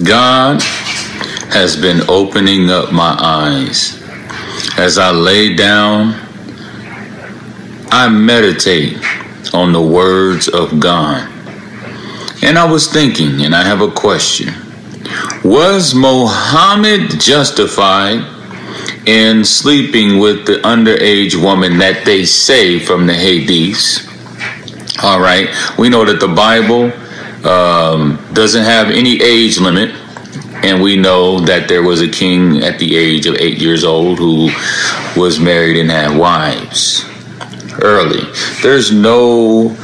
God has been opening up my eyes. As I lay down, I meditate on the words of God. And I was thinking, and I have a question. Was Muhammad justified in sleeping with the underage woman that they say from the Hadiths? All right. We know that the Bible doesn't have any age limit. And we know that there was a king at the age of 8 years old who was married and had wives early. There's no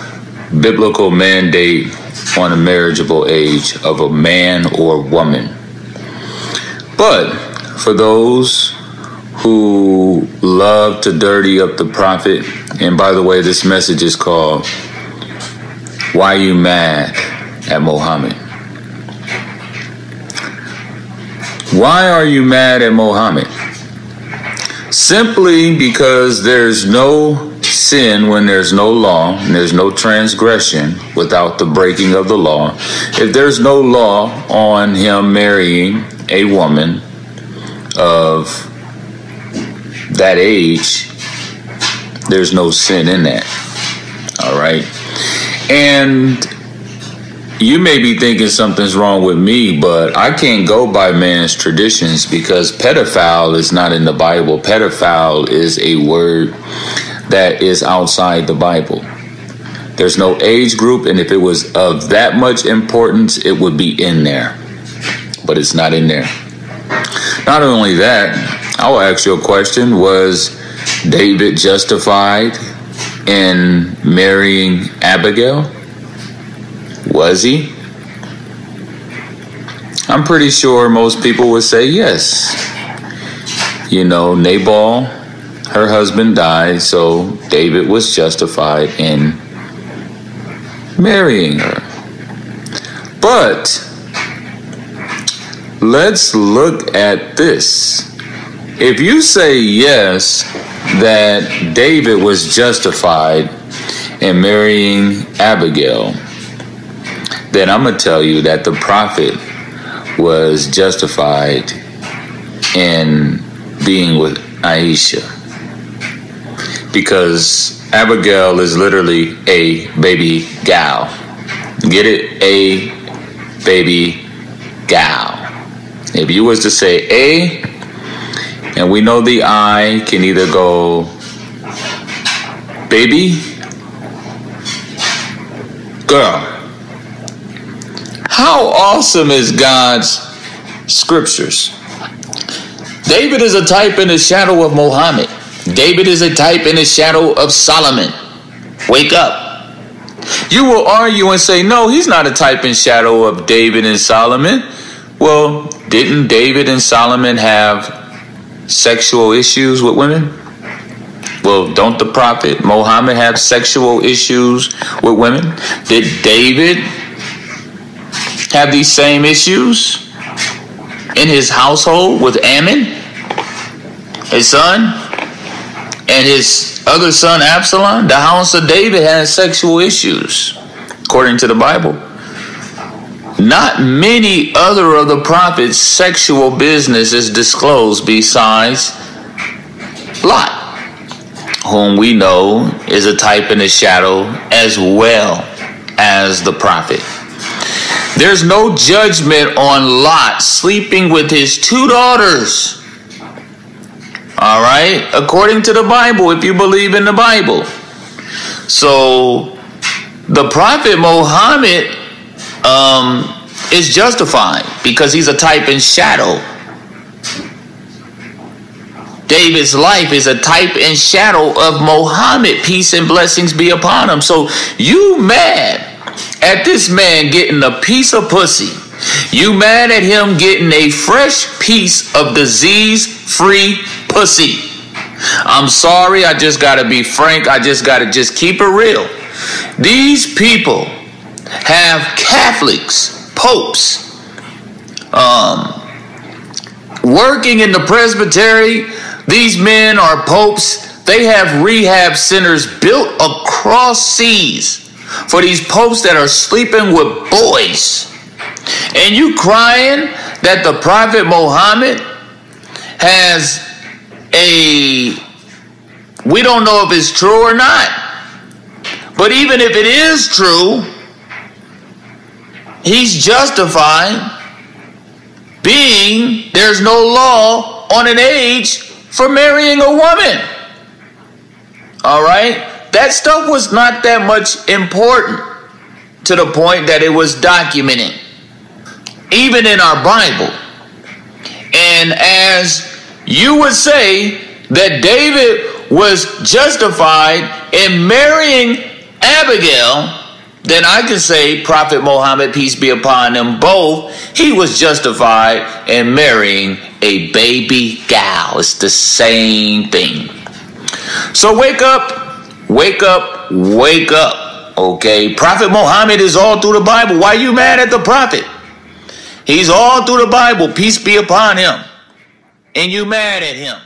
biblical mandate on a marriageable age of a man or woman. But for those who love to dirty up the prophet, and by the way, this message is called, Why You Mad at Muhammad? Why are you mad at Muhammad? Simply because there's no sin when there's no law, and there's no transgression without the breaking of the law. If there's no law on him marrying a woman of that age, there's no sin in that. All right. And you may be thinking something's wrong with me, but I can't go by man's traditions because pedophile is not in the Bible. Pedophile is a word that is outside the Bible. There's no age group, and if it was of that much importance, it would be in there. But it's not in there. Not only that, I will ask you a question. Was David justified in marrying Abigail? Was he? I'm pretty sure most people would say yes. You know, Nabal, her husband died, so David was justified in marrying her. But let's look at this. If you say yes, that David was justified in marrying Abigail, then I'm going to tell you that the prophet was justified in being with Aisha. Because Abigail is literally a baby gal. Get it? A baby gal. If you was to say a, and we know the I can either go baby, girl. How awesome is God's scriptures? David is a type in the shadow of Muhammad. David is a type in the shadow of Solomon. Wake up. You will argue and say, no, he's not a type and shadow of David and Solomon. Well, didn't David and Solomon have sexual issues with women? Well, don't the prophet Muhammad have sexual issues with women? Did David have these same issues in his household with Ammon, his son, and his other son Absalom? The house of David had sexual issues, according to the Bible. Not many other of the prophets' sexual business is disclosed besides Lot, whom we know is a type in the shadow as well as the prophet. There's no judgment on Lot sleeping with his 2 daughters. All right? According to the Bible, if you believe in the Bible. So the prophet Muhammad is justified because he's a type and shadow. David's life is a type and shadow of Muhammad. Peace and blessings be upon him. So you mad at this man getting a piece of pussy. You mad at him getting a fresh piece of disease-free pussy. I'm sorry, I just got to be frank. I just got to keep it real. These people have Catholics, popes, working in the presbytery. These men are popes. They have rehab centers built across seas for these popes that are sleeping with boys. And you crying that the Prophet Muhammad has we don't know if it's true or not. But even if it is true, he's justified being there's no law on an age for marrying a woman. All right? That stuff was not that much important to the point that it was documented, even in our Bible. And as you would say that David was justified in marrying Abigail, then I can say Prophet Muhammad, peace be upon them both, he was justified in marrying a baby gal. It's the same thing. So wake up, wake up, wake up. Okay, Prophet Muhammad is all through the Bible. Why are you mad at the prophet? He's all through the Bible, peace be upon him. And you mad at him.